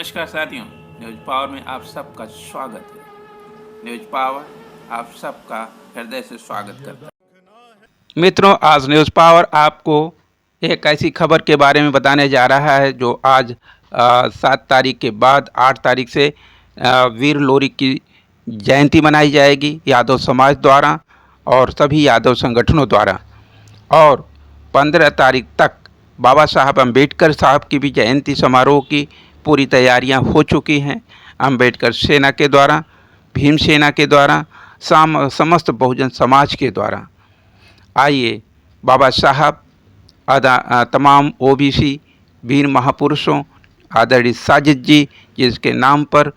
नमस्कार साथियों, news power में आप सबका स्वागत है। न्यूज पावर आप सबका हृदय से स्वागत करता है। मित्रों, आज न्यूज़ पावर आपको एक ऐसी खबर के बारे में बताने जा रहा है जो आज 7 तारीख के बाद 8 तारीख से वीर लोरी की जयंती मनाई जाएगी यादव समाज द्वारा और सभी यादव संगठनों द्वारा, और 15 तारीख तक बाबा साहब अम्बेडकर साहब की भी जयंती समारोह की पूरी तैयारियां हो चुकी हैं। अम्बेडकर सेना के द्वारा, भीम सेना के द्वारा, समस्त बहुजन समाज के द्वारा। आइए बाबा साहब तमाम ओबीसी वीर महापुरुषों आदरणीय साजिद जी, जिसके नाम पर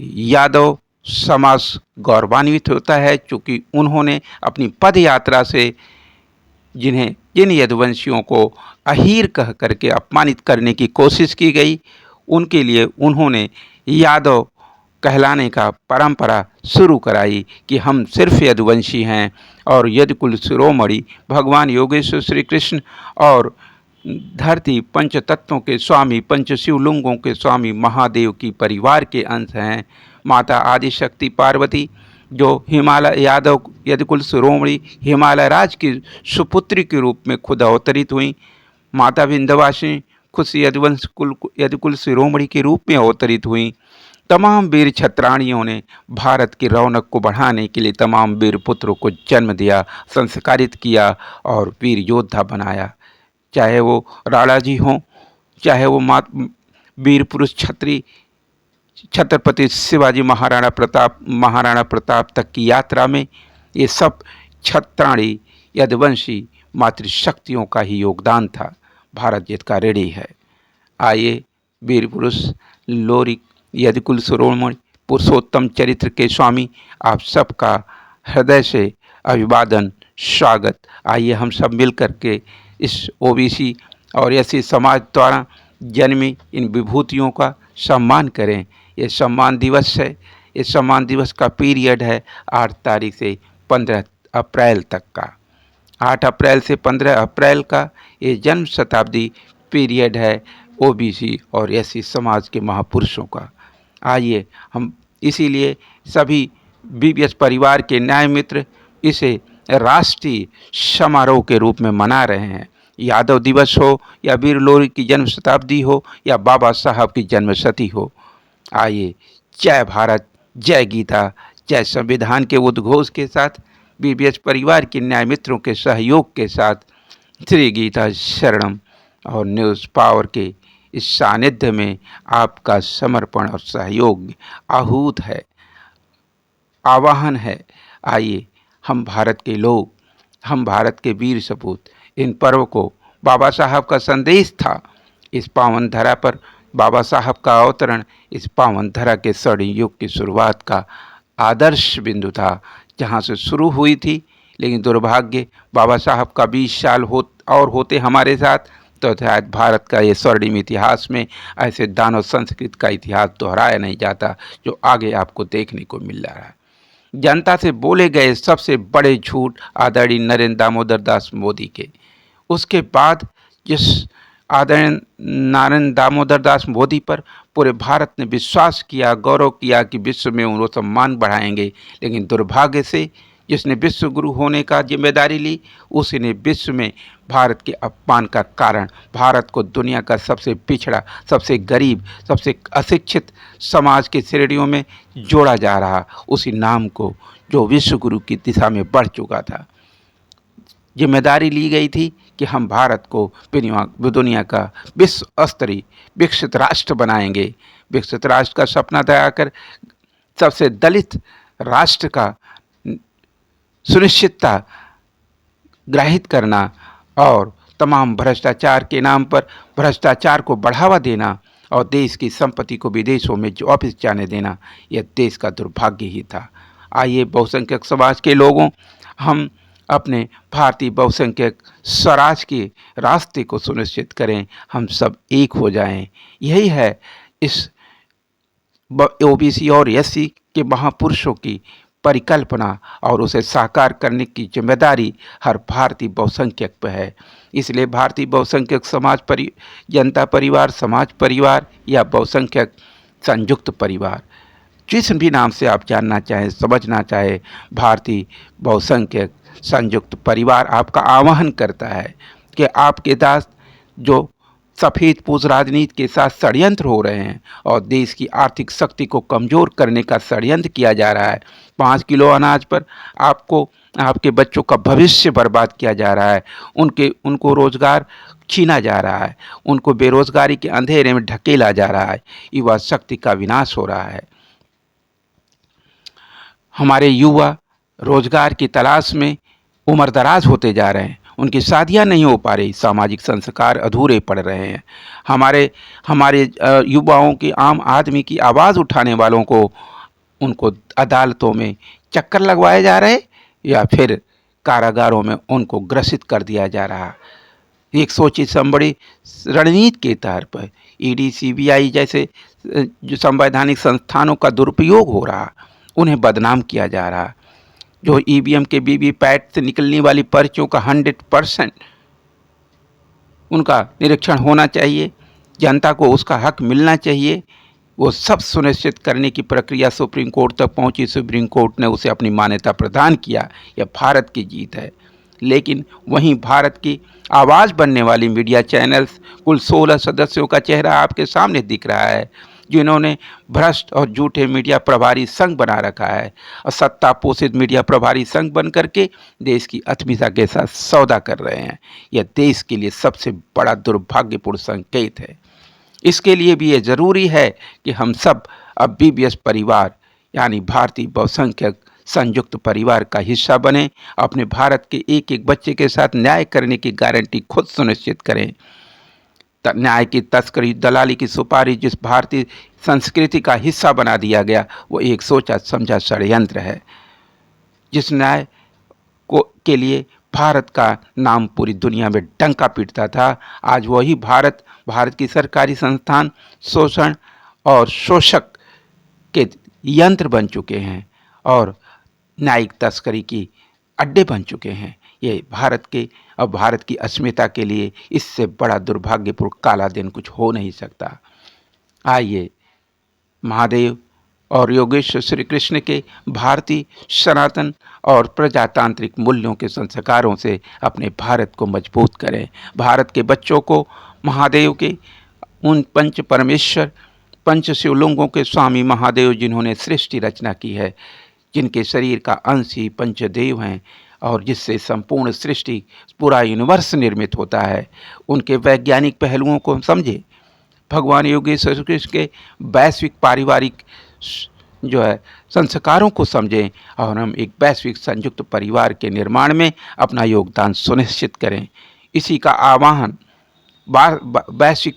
यादव समाज गौरवान्वित होता है, चूँकि उन्होंने अपनी पद यात्रा से जिन यदुवंशियों को अहीर कह करके अपमानित करने की कोशिश की गई, उनके लिए उन्होंने यादव कहलाने का परंपरा शुरू कराई कि हम सिर्फ यदुवंशी हैं और यदुकुल शिरोमणि भगवान योगेश्वर श्री कृष्ण और धरती पंच तत्वों के स्वामी, पंच शिवलिंगों के स्वामी महादेव की परिवार के अंश हैं। माता आदिशक्ति पार्वती जो हिमालय यादव यदुकुल शिरोमणि हिमालय राज की सुपुत्री के रूप में खुद अवतरित हुई। माता विंध्यवासिनी खुद यदुकुल शिरोमणि के रूप में अवतरित हुई। तमाम वीर छत्राणियों ने भारत की रौनक को बढ़ाने के लिए तमाम वीर पुत्रों को जन्म दिया, संस्कारित किया और वीर योद्धा बनाया। चाहे वो राणा जी हों, चाहे वो वीर पुरुष छत्रपति शिवाजी महाराणा प्रताप तक की यात्रा में ये सब छत्राणी यदुवंशी मातृशक्तियों का ही योगदान था। भारत जीत का ऋणी है। आइए वीर पुरुष लोरी यदुकुल शिरोमणि पुरुषोत्तम चरित्र के स्वामी आप सबका हृदय से अभिवादन, स्वागत। आइए हम सब मिल कर के इस ओबीसी और एससी समाज द्वारा जन्मी इन विभूतियों का सम्मान करें। ये सम्मान दिवस है। इस सम्मान दिवस का पीरियड है 8 तारीख से 15 अप्रैल तक का। 8 अप्रैल से 15 अप्रैल का ये जन्म शताब्दी पीरियड है ओबीसी और एससी समाज के महापुरुषों का। आइए हम इसीलिए सभी बीबीएस परिवार के न्याय मित्र इसे राष्ट्रीय समारोह के रूप में मना रहे हैं। यादव दिवस हो या वीर लोरी की जन्म शताब्दी हो या बाबा साहब की जन्मशती हो, आइए जय भारत, जय गीता, जय संविधान के उद्घोष के साथ बीबीएस परिवार के न्याय मित्रों के सहयोग के साथ श्री गीता शरणम और न्यूज़ पावर के इस सानिध्य में आपका समर्पण और सहयोग आहूत है, आवाहन है। आइए हम भारत के लोग, हम भारत के वीर सपूत इन पर्व को, बाबा साहब का संदेश था इस पावन धरा पर, बाबा साहब का अवतरण इस पावन धरा के स्वर्णिम युग की शुरुआत का आदर्श बिंदु था, जहाँ से शुरू हुई थी। लेकिन दुर्भाग्य बाबा साहब का 20 साल होते हमारे साथ, तो शायद भारत का ये स्वर्णिम इतिहास में ऐसे दानव संस्कृत का इतिहास दोहराया नहीं जाता जो आगे आपको देखने को मिल रहा है। जनता से बोले गए सबसे बड़े झूठ आदरणीय नरेंद्र दामोदर दास मोदी के, उसके बाद जिस आदरणीय नरेंद्र दामोदर दास मोदी पर पूरे भारत ने विश्वास किया, गौरव किया कि विश्व में उनको सम्मान बढ़ाएंगे, लेकिन दुर्भाग्य से जिसने विश्व गुरु होने का जिम्मेदारी ली, उसने विश्व में भारत के अपमान का कारण, भारत को दुनिया का सबसे पिछड़ा, सबसे गरीब, सबसे अशिक्षित समाज की श्रेणियों में जोड़ा जा रहा उसी नाम को जो विश्व गुरु की दिशा में बढ़ चुका था। जिम्मेदारी ली गई थी कि हम भारत को दुनिया का विश्व स्तरीय विकसित राष्ट्र बनाएंगे। विकसित राष्ट्र का सपना तैयार सबसे दलित राष्ट्र का सुनिश्चितता ग्रहित करना और तमाम भ्रष्टाचार के नाम पर भ्रष्टाचार को बढ़ावा देना और देश की संपत्ति को विदेशों में वापस जाने देना, यह देश का दुर्भाग्य ही था। आइए बहुसंख्यक समाज के लोगों, हम अपने भारतीय बहुसंख्यक स्वराज के रास्ते को सुनिश्चित करें, हम सब एक हो जाएं। यही है इस ओबीसी और एससी के महापुरुषों की परिकल्पना और उसे साकार करने की जिम्मेदारी हर भारतीय बहुसंख्यक पर है। इसलिए भारतीय बहुसंख्यक जनता परिवार, समाज परिवार या बहुसंख्यक संयुक्त परिवार, जिस भी नाम से आप जानना चाहें, समझना चाहें, भारतीय बहुसंख्यक संयुक्त परिवार आपका आह्वान करता है कि आपके दास जो सफ़ेद पूंछ राजनीति के साथ षड्यंत्र हो रहे हैं और देश की आर्थिक शक्ति को कमज़ोर करने का षड्यंत्र किया जा रहा है। 5 किलो अनाज पर आपके बच्चों का भविष्य बर्बाद किया जा रहा है, उनको रोज़गार छीना जा रहा है, उनको बेरोज़गारी के अंधेरे में ढकेला जा रहा है, युवा शक्ति का विनाश हो रहा है। हमारे युवा रोज़गार की तलाश में उम्रदराज होते जा रहे हैं, उनकी शादियां नहीं हो पा रही, सामाजिक संस्कार अधूरे पड़ रहे हैं। हमारे युवाओं की, आम आदमी की आवाज़ उठाने वालों को उनको अदालतों में चक्कर लगवाए जा रहे या फिर कारागारों में उनको ग्रसित कर दिया जा रहा। एक सोची समझी रणनीति के तौर पर ईडी, सीबीआई जैसे जो संवैधानिक संस्थानों का दुरुपयोग हो रहा, उन्हें बदनाम किया जा रहा। जो ईवीएम के वीवीपैट से निकलने वाली पर्चियों का 100% उनका निरीक्षण होना चाहिए, जनता को उसका हक मिलना चाहिए, वो सब सुनिश्चित करने की प्रक्रिया सुप्रीम कोर्ट तक पहुंची। सुप्रीम कोर्ट ने उसे अपनी मान्यता प्रदान किया। यह भारत की जीत है। लेकिन वहीं भारत की आवाज़ बनने वाली मीडिया चैनल्स, कुल 16 सदस्यों का चेहरा आपके सामने दिख रहा है, जिन्होंने भ्रष्ट और झूठे मीडिया प्रभारी संघ बना रखा है और सत्ता पोषित मीडिया प्रभारी संघ बन करके देश की अस्मिता के साथ सौदा कर रहे हैं। यह देश के लिए सबसे बड़ा दुर्भाग्यपूर्ण संकेत है। इसके लिए भी ये ज़रूरी है कि हम सब अब बीबीएस परिवार यानी भारतीय बहुसंख्यक संयुक्त परिवार का हिस्सा बने, अपने भारत के एक एक बच्चे के साथ न्याय करने की गारंटी खुद सुनिश्चित करें। न्याय की तस्करी, दलाली की सुपारी जिस भारतीय संस्कृति का हिस्सा बना दिया गया, वो एक सोचा समझा षड्यंत्र है। जिस न्याय के लिए भारत का नाम पूरी दुनिया में डंका पीटता था, आज वही भारत की सरकारी संस्थान शोषण और शोषक के यंत्र बन चुके हैं और न्यायिक तस्करी की अड्डे बन चुके हैं। ये भारत की अस्मिता के लिए इससे बड़ा दुर्भाग्यपूर्ण काला दिन कुछ हो नहीं सकता। आइए महादेव और योगेश्वर श्री कृष्ण के भारतीय सनातन और प्रजातांत्रिक मूल्यों के संस्कारों से अपने भारत को मजबूत करें। भारत के बच्चों को महादेव के उन पंच परमेश्वर, पंच शिवलिंगों के स्वामी महादेव, जिन्होंने सृष्टि रचना की है, जिनके शरीर का अंश ही पंचदेव हैं और जिससे संपूर्ण सृष्टि, पूरा यूनिवर्स निर्मित होता है, उनके वैज्ञानिक पहलुओं को समझे। भगवान योगेश्वर कृष्ण के वैश्विक पारिवारिक जो है संस्कारों को समझें और हम एक वैश्विक संयुक्त परिवार के निर्माण में अपना योगदान सुनिश्चित करें। इसी का आह्वान वैश्विक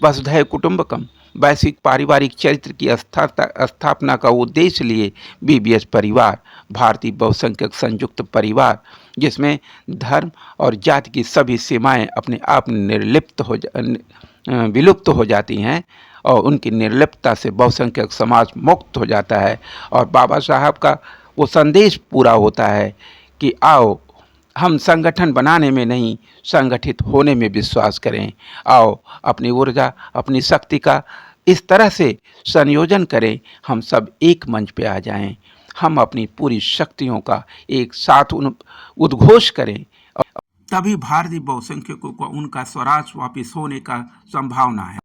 वसुधैव कुटुंबकम, वैश्विक पारिवारिक चरित्र की स्थापना का उद्देश्य लिए बीबीएस परिवार, भारतीय बहुसंख्यक संयुक्त परिवार, जिसमें धर्म और जाति की सभी सीमाएं अपने आप विलुप्त हो जाती हैं और उनकी निर्लिप्तता से बहुसंख्यक समाज मुक्त हो जाता है और बाबा साहब का वो संदेश पूरा होता है कि आओ हम संगठन बनाने में नहीं, संगठित होने में विश्वास करें। आओ अपनी ऊर्जा, अपनी शक्ति का इस तरह से संयोजन करें, हम सब एक मंच पे आ जाएं, हम अपनी पूरी शक्तियों का एक साथ उद्घोष करें। तभी भारतीय बहुसंख्यकों को उनका स्वराज वापिस होने का संभावना है।